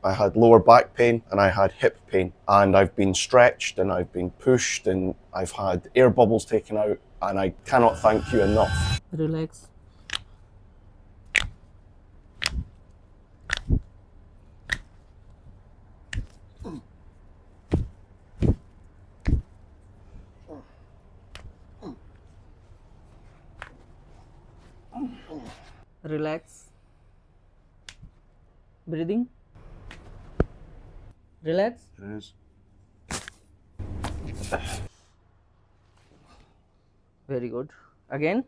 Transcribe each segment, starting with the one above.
I had lower back pain and I had hip pain, and I've been stretched and I've been pushed and I've had air bubbles taken out, and I cannot thank you enough. Relax. Relax. Breathing. Relax. Very good. Again.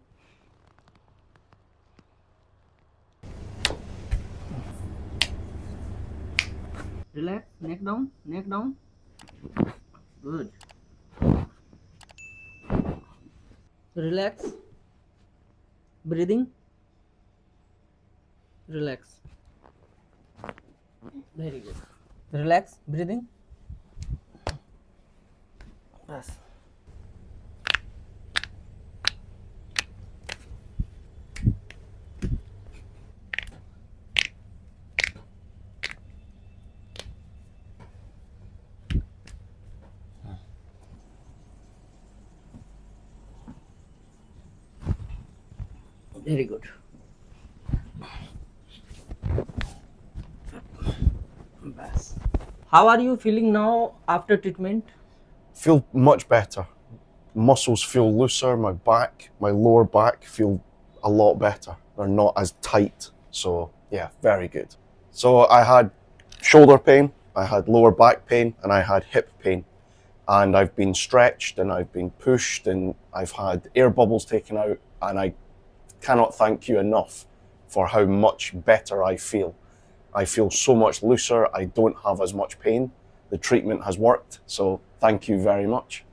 Relax. Neck down. Neck down. Good. Relax. Breathing. Relax. Very good. Relax. Breathing. Yes. Very good. Bas. How are you feeling now after treatment? Feel much better. Muscles feel looser, my back, my lower back feel a lot better. They're not as tight. So yeah, very good. So I had shoulder pain, I had lower back pain, and I had hip pain. And I've been stretched and I've been pushed and I've had air bubbles taken out, and I cannot thank you enough for how much better I feel. I feel so much looser. I don't have as much pain. The treatment has worked. So thank you very much.